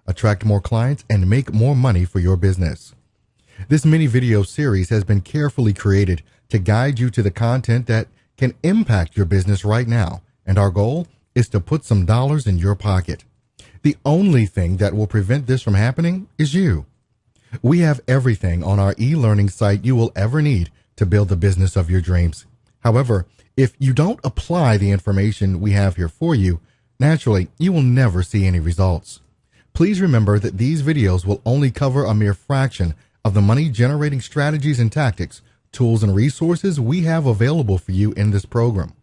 attract more clients, and make more money for your business. This mini video series has been carefully created to guide you to the content that can impact your business right now, and our goal is to put some dollars in your pocket. The only thing that will prevent this from happening is you. We have everything on our e-learning site you will ever need to build the business of your dreams. However, if you don't apply the information we have here for you, naturally, you will never see any results. Please remember that these videos will only cover a mere fraction of the money-generating strategies and tactics, tools, and resources we have available for you in this program.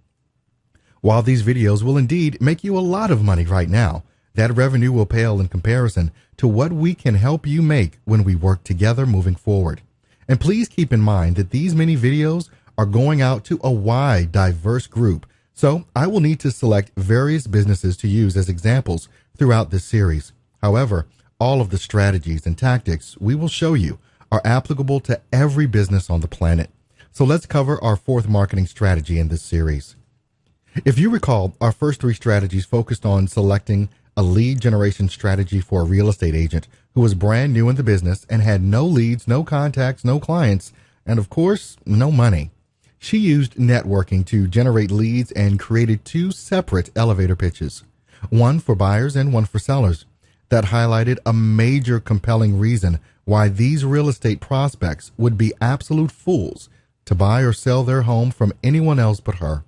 While these videos will indeed make you a lot of money right now, that revenue will pale in comparison to what we can help you make when we work together moving forward. And please keep in mind that these mini videos are going out to a wide, diverse group, so I will need to select various businesses to use as examples throughout this series. However, all of the strategies and tactics we will show you are applicable to every business on the planet. So let's cover our fourth marketing strategy in this series. If you recall, our first three strategies focused on selecting a lead generation strategy for a real estate agent who was brand new in the business and had no leads, no contacts, no clients, and of course, no money. She used networking to generate leads and created two separate elevator pitches, one for buyers and one for sellers, that highlighted a major compelling reason why these real estate prospects would be absolute fools to buy or sell their home from anyone else but her.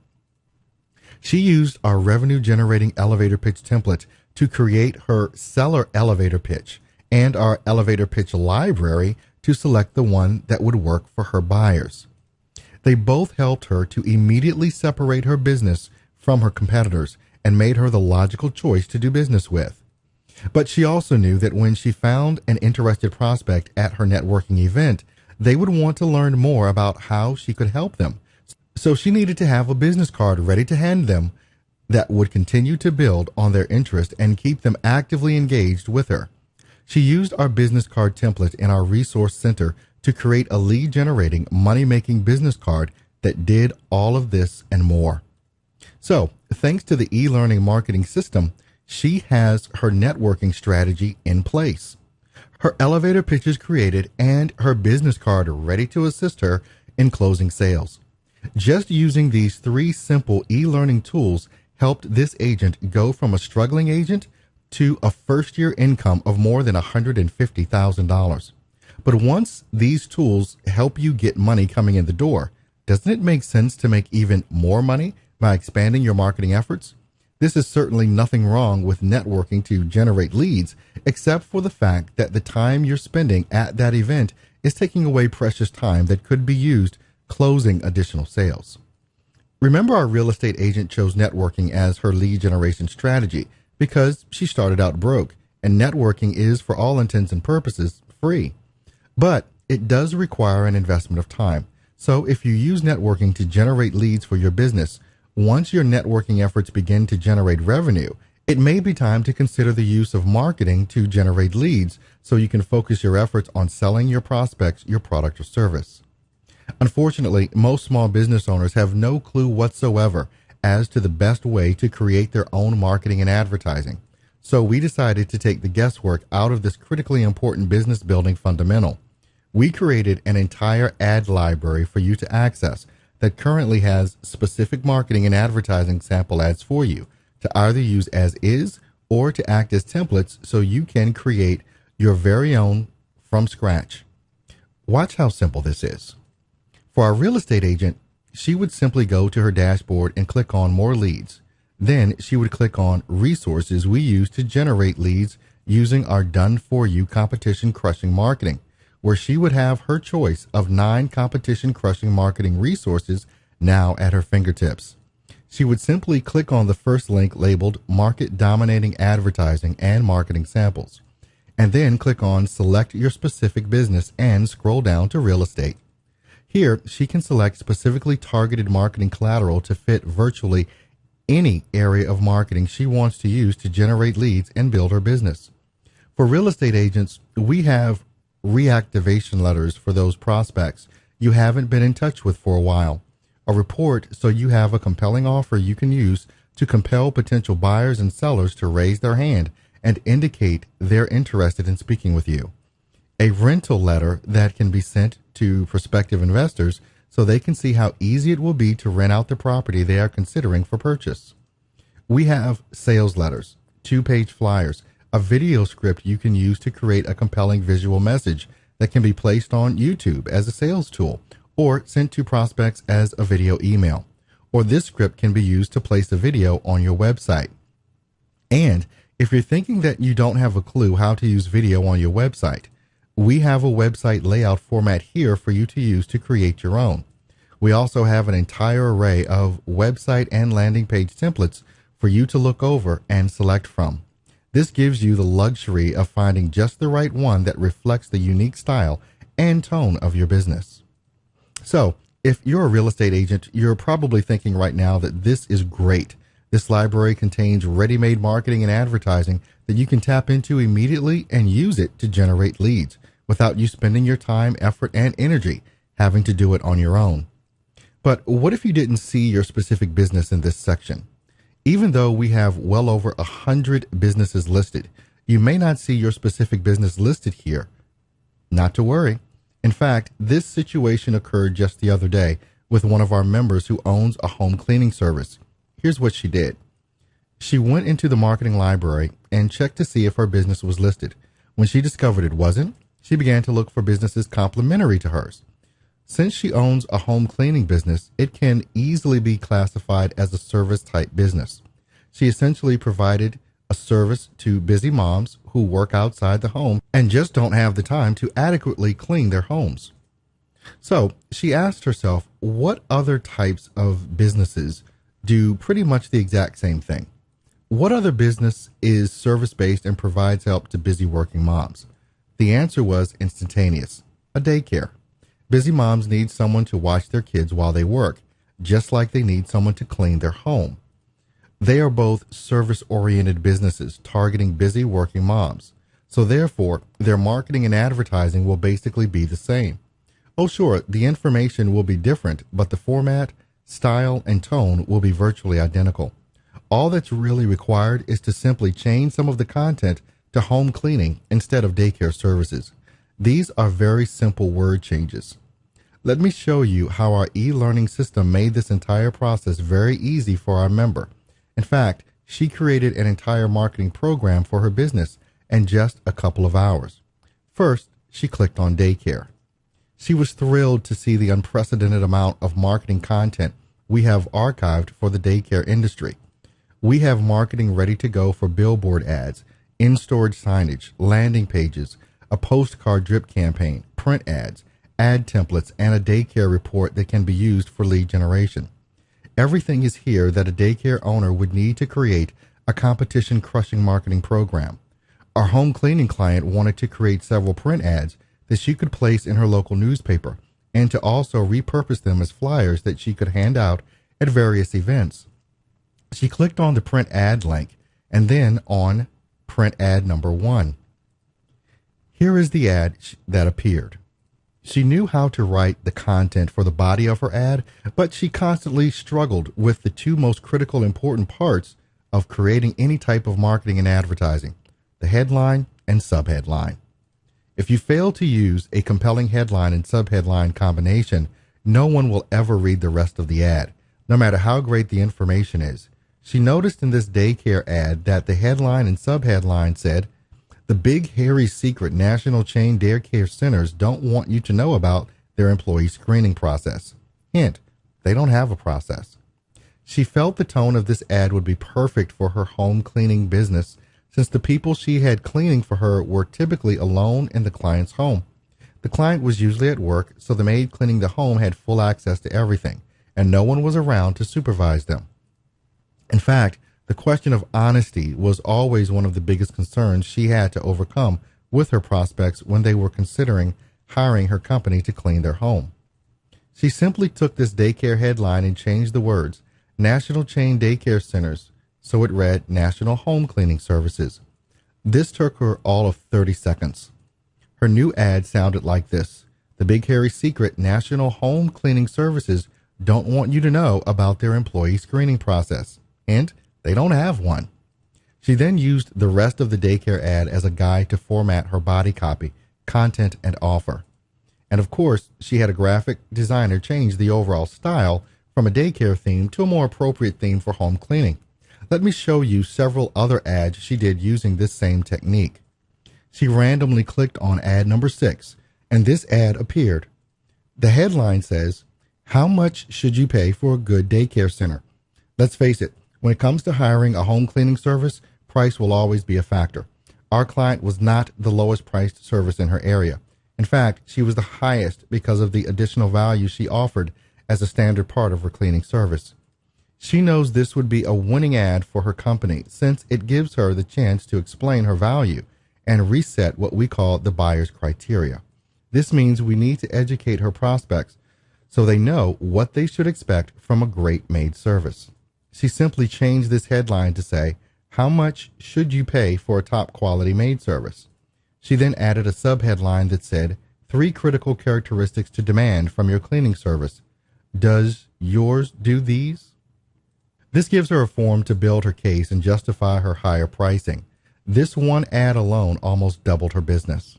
She used our revenue generating elevator pitch template to create her seller elevator pitch and our elevator pitch library to select the one that would work for her buyers. They both helped her to immediately separate her business from her competitors and made her the logical choice to do business with. But she also knew that when she found an interested prospect at her networking event, they would want to learn more about how she could help them. So she needed to have a business card ready to hand them that would continue to build on their interest and keep them actively engaged with her. She used our business card template in our resource center to create a lead generating, money-making business card that did all of this and more. So, thanks to the e-learning marketing system, she has her networking strategy in place, her elevator pitches created, and her business card ready to assist her in closing sales. Just using these three simple e-learning tools helped this agent go from a struggling agent to a first-year income of more than $150,000. But once these tools help you get money coming in the door, doesn't it make sense to make even more money by expanding your marketing efforts? This is certainly nothing wrong with networking to generate leads, except for the fact that the time you're spending at that event is taking away precious time that could be used closing additional sales. Remember, our real estate agent chose networking as her lead generation strategy because she started out broke, and networking is, for all intents and purposes, free. But it does require an investment of time. So if you use networking to generate leads for your business, once your networking efforts begin to generate revenue, it may be time to consider the use of marketing to generate leads so you can focus your efforts on selling your prospects your product or service. Unfortunately, most small business owners have no clue whatsoever as to the best way to create their own marketing and advertising. So we decided to take the guesswork out of this critically important business building fundamental. We created an entire ad library for you to access that currently has specific marketing and advertising sample ads for you to either use as is or to act as templates so you can create your very own from scratch. Watch how simple this is. For our real estate agent, she would simply go to her dashboard and click on More Leads. Then she would click on Resources we use to generate leads using our done-for-you competition-crushing marketing, where she would have her choice of 9 competition-crushing marketing resources now at her fingertips. She would simply click on the first link labeled Market Dominating Advertising and Marketing Samples, and then click on Select Your Specific Business and scroll down to Real Estate. Here, she can select specifically targeted marketing collateral to fit virtually any area of marketing she wants to use to generate leads and build her business. For real estate agents, we have reactivation letters for those prospects you haven't been in touch with for a while, a report so you have a compelling offer you can use to compel potential buyers and sellers to raise their hand and indicate they're interested in speaking with you. A rental letter that can be sent to prospective investors so they can see how easy it will be to rent out the property they are considering for purchase. We have sales letters, 2-page flyers, a video script you can use to create a compelling visual message that can be placed on YouTube as a sales tool or sent to prospects as a video email. Or this script can be used to place a video on your website. And if you're thinking that you don't have a clue how to use video on your website, we have a website layout format here for you to use to create your own. We also have an entire array of website and landing page templates for you to look over and select from. This gives you the luxury of finding just the right one that reflects the unique style and tone of your business. So, if you're a real estate agent, you're probably thinking right now that this is great. This library contains ready-made marketing and advertising that you can tap into immediately and use it to generate leads without you spending your time, effort, and energy having to do it on your own. But what if you didn't see your specific business in this section? Even though we have well over 100 businesses listed, you may not see your specific business listed here. Not to worry. In fact, this situation occurred just the other day with one of our members who owns a home cleaning service. Here's what she did. She went into the marketing library and checked to see if her business was listed. When she discovered it wasn't, she began to look for businesses complementary to hers. Since she owns a home cleaning business, it can easily be classified as a service-type business. She essentially provided a service to busy moms who work outside the home and just don't have the time to adequately clean their homes. So she asked herself, what other types of businesses do pretty much the exact same thing? What other business is service-based and provides help to busy working moms? The answer was instantaneous: a daycare. Busy moms need someone to watch their kids while they work, just like they need someone to clean their home. They are both service-oriented businesses targeting busy working moms. So therefore, their marketing and advertising will basically be the same. Oh, sure, the information will be different, but the format, style, and tone will be virtually identical. All that's really required is to simply change some of the content to home cleaning instead of daycare services. These are very simple word changes. Let me show you how our e-learning system made this entire process very easy for our member. In fact, she created an entire marketing program for her business in just a couple of hours. First, she clicked on daycare. She was thrilled to see the unprecedented amount of marketing content we have archived for the daycare industry. We have marketing ready to go for billboard ads, in-storage signage, landing pages, a postcard drip campaign, print ads, ad templates, and a daycare report that can be used for lead generation. Everything is here that a daycare owner would need to create a competition-crushing marketing program. Our home cleaning client wanted to create several print ads that she could place in her local newspaper and to also repurpose them as flyers that she could hand out at various events. She clicked on the print ad link and then on print ad number 1. Here is the ad that appeared. She knew how to write the content for the body of her ad, but she constantly struggled with the two most critical important parts of creating any type of marketing and advertising: the headline and subheadline. If you fail to use a compelling headline and subheadline combination, no one will ever read the rest of the ad, no matter how great the information is. She noticed in this daycare ad that the headline and subheadline said, "The big hairy secret national chain daycare centers don't want you to know about their employee screening process." Hint, they don't have a process. She felt the tone of this ad would be perfect for her home cleaning business, since the people she had cleaning for her were typically alone in the client's home. The client was usually at work, so the maid cleaning the home had full access to everything, and no one was around to supervise them. In fact, the question of honesty was always one of the biggest concerns she had to overcome with her prospects when they were considering hiring her company to clean their home. She simply took this daycare headline and changed the words "National Chain Daycare Centers," so it read "National Home Cleaning Services." This took her all of 30 seconds. Her new ad sounded like this: "The big hairy secret National Home Cleaning Services don't want you to know about their employee screening process." And they don't have one. She then used the rest of the daycare ad as a guide to format her body copy, content, and offer. And of course, she had a graphic designer change the overall style from a daycare theme to a more appropriate theme for home cleaning. Let me show you several other ads she did using this same technique. She randomly clicked on ad number 6, and this ad appeared. The headline says, "How much should you pay for a good daycare center?" Let's face it, when it comes to hiring a home cleaning service, price will always be a factor. Our client was not the lowest priced service in her area. In fact, she was the highest because of the additional value she offered as a standard part of her cleaning service. She knows this would be a winning ad for her company since it gives her the chance to explain her value and reset what we call the buyer's criteria. This means we need to educate her prospects so they know what they should expect from a great maid service. She simply changed this headline to say, "How much should you pay for a top quality maid service?" She then added a subheadline that said, "3 critical characteristics to demand from your cleaning service. Does yours do these?" This gives her a form to build her case and justify her higher pricing. This one ad alone almost doubled her business.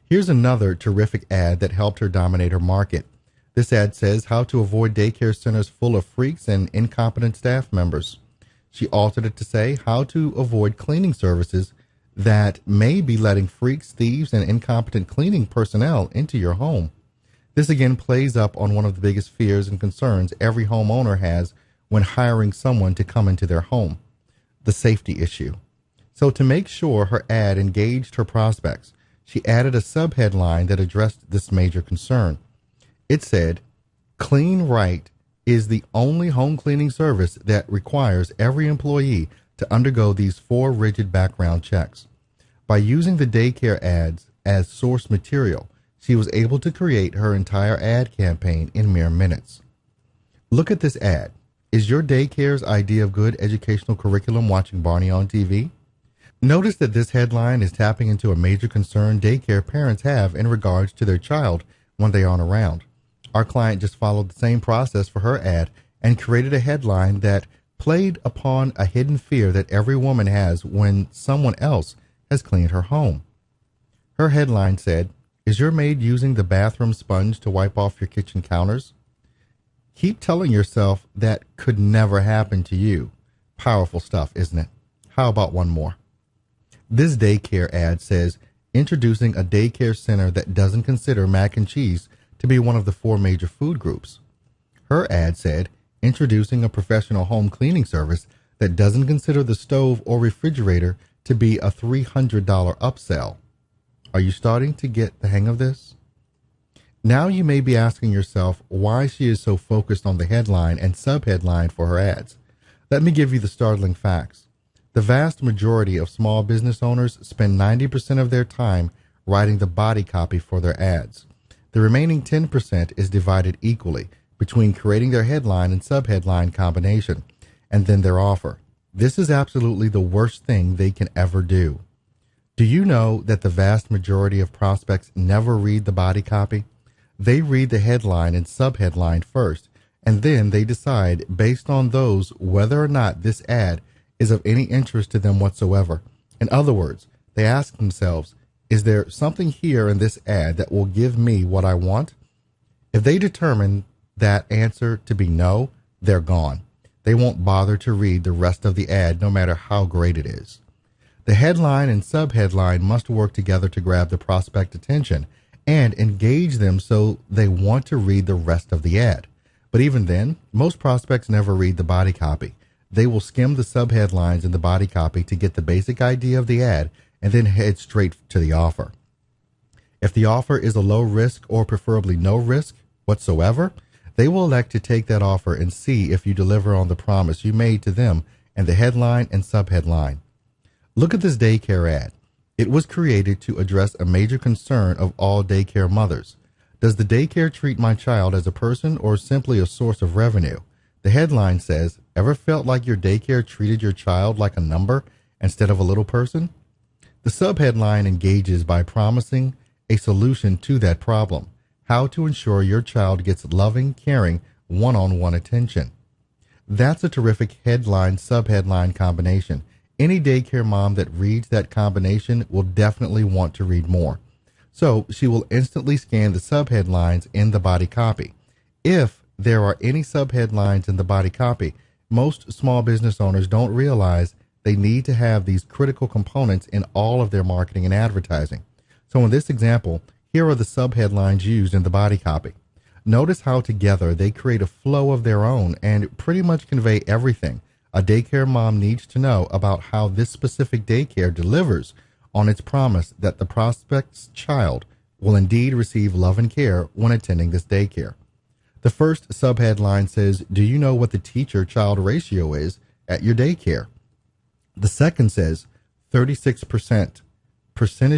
Here's another terrific ad that helped her dominate her market. This ad says how to avoid daycare centers full of freaks and incompetent staff members. She altered it to say how to avoid cleaning services that may be letting freaks, thieves, and incompetent cleaning personnel into your home. This again plays up on one of the biggest fears and concerns every homeowner has when hiring someone to come into their home, the safety issue. So to make sure her ad engaged her prospects, she added a subheadline that addressed this major concern. It said, "Clean Right is the only home cleaning service that requires every employee to undergo these 4 rigid background checks." By using the daycare ads as source material, she was able to create her entire ad campaign in mere minutes. Look at this ad. Is your daycare's idea of good educational curriculum watching Barney on TV? Notice that this headline is tapping into a major concern daycare parents have in regards to their child when they aren't around. Our client just followed the same process for her ad and created a headline that played upon a hidden fear that every woman has when someone else has cleaned her home. Her headline said, "Is your maid using the bathroom sponge to wipe off your kitchen counters?" Keep telling yourself that could never happen to you. Powerful stuff, isn't it? How about one more? This daycare ad says, "Introducing a daycare center that doesn't consider mac and cheese to be one of the 4 major food groups." Her ad said, "Introducing a professional home cleaning service that doesn't consider the stove or refrigerator to be a $300 upsell." Are you starting to get the hang of this? Now you may be asking yourself why she is so focused on the headline and subheadline for her ads. Let me give you the startling facts. The vast majority of small business owners spend 90% of their time writing the body copy for their ads. The remaining 10% is divided equally between creating their headline and subheadline combination, and then their offer. This is absolutely the worst thing they can ever do. Do you know that the vast majority of prospects never read the body copy? They read the headline and subheadline first, and then they decide based on those whether or not this ad is of any interest to them whatsoever. In other words, they ask themselves, is there something here in this ad that will give me what I want? If they determine that answer to be no, they're gone. They won't bother to read the rest of the ad no matter how great it is. The headline and subheadline must work together to grab the prospect attention and engage them so they want to read the rest of the ad. But even then, most prospects never read the body copy. They will skim the subheadlines in the body copy to get the basic idea of the ad and then head straight to the offer. If the offer is a low risk or preferably no risk whatsoever, they will elect to take that offer and see if you deliver on the promise you made to them in the headline and subheadline. Look at this daycare ad. It was created to address a major concern of all daycare mothers. Does the daycare treat my child as a person or simply a source of revenue? The headline says, "Ever felt like your daycare treated your child like a number instead of a little person?" The subheadline engages by promising a solution to that problem, how to ensure your child gets loving, caring, one-on-one attention. That's a terrific headline-subheadline combination. Any daycare mom that reads that combination will definitely want to read more. So she will instantly scan the subheadlines in the body copy. If there are any subheadlines in the body copy, most small business owners don't realize they need to have these critical components in all of their marketing and advertising. So in this example, here are the subheadlines used in the body copy. Notice how together they create a flow of their own and pretty much convey everything a daycare mom needs to know about how this specific daycare delivers on its promise that the prospect's child will indeed receive love and care when attending this daycare. The first subheadline says, "Do you know what the teacher-child ratio is at your daycare?" The second says, 36%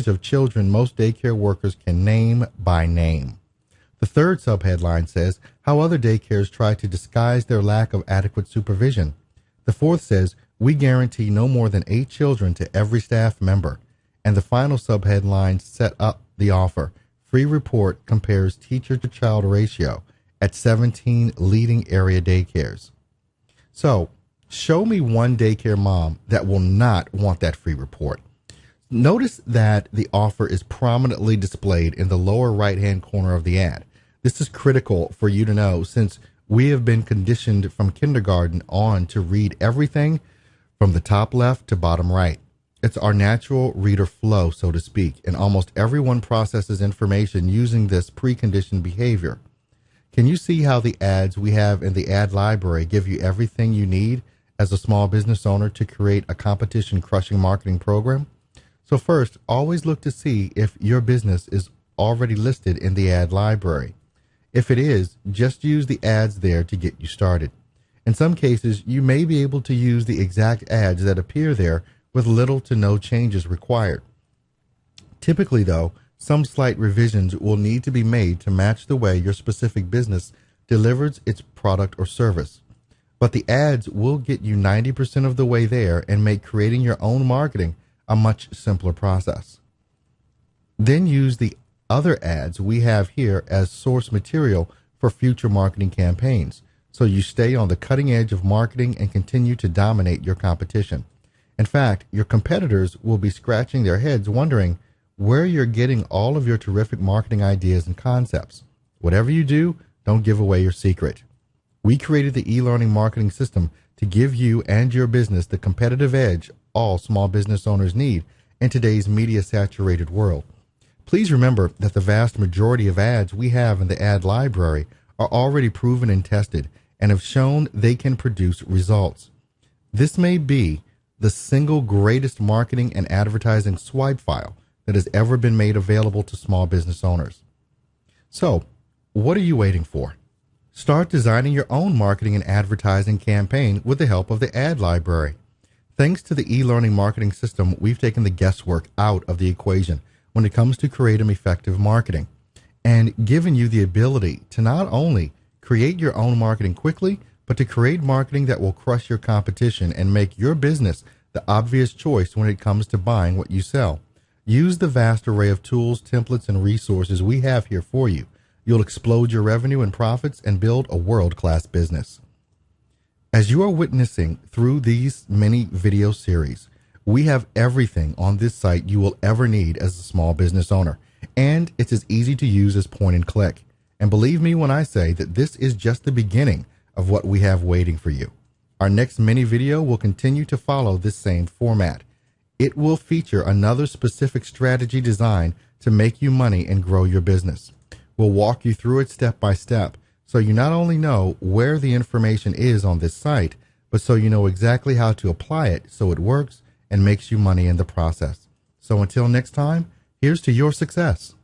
of children most daycare workers can name by name. The third subheadline says, "How other daycares try to disguise their lack of adequate supervision." The fourth says, "We guarantee no more than 8 children to every staff member." And the final subheadline set up the offer. Free report compares teacher-to-child ratio at 17 leading area daycares. So, show me one daycare mom that will not want that free report. Notice that the offer is prominently displayed in the lower right-hand corner of the ad. This is critical for you to know since we have been conditioned from kindergarten on to read everything from the top left to bottom right. It's our natural reader flow, so to speak, and almost everyone processes information using this preconditioned behavior. Can you see how the ads we have in the ad library give you everything you need as a small business owner to create a competition-crushing marketing program? So first, always look to see if your business is already listed in the ad library. If it is, just use the ads there to get you started. In some cases, you may be able to use the exact ads that appear there with little to no changes required. Typically, though, some slight revisions will need to be made to match the way your specific business delivers its product or service. But the ads will get you 90% of the way there and make creating your own marketing a much simpler process. Then use the other ads we have here as source material for future marketing campaigns, so you stay on the cutting edge of marketing and continue to dominate your competition. In fact, your competitors will be scratching their heads wondering where you're getting all of your terrific marketing ideas and concepts. Whatever you do, don't give away your secret. We created the e-learning marketing system to give you and your business the competitive edge all small business owners need in today's media-saturated world. Please remember that the vast majority of ads we have in the ad library are already proven and tested and have shown they can produce results. This may be the single greatest marketing and advertising swipe file that has ever been made available to small business owners. So, what are you waiting for? Start designing your own marketing and advertising campaign with the help of the ad library. Thanks to the e-learning marketing system, we've taken the guesswork out of the equation when it comes to creating effective marketing and given you the ability to not only create your own marketing quickly, but to create marketing that will crush your competition and make your business the obvious choice when it comes to buying what you sell. Use the vast array of tools, templates, and resources we have here for you. You'll explode your revenue and profits and build a world-class business. As you are witnessing through these many video series, we have everything on this site you will ever need as a small business owner, and it's as easy to use as point and click. And believe me when I say that this is just the beginning of what we have waiting for you. Our next mini video will continue to follow this same format. It will feature another specific strategy designed to make you money and grow your business. We'll walk you through it step by step, so you not only know where the information is on this site, but so you know exactly how to apply it so it works and makes you money in the process. So until next time, here's to your success.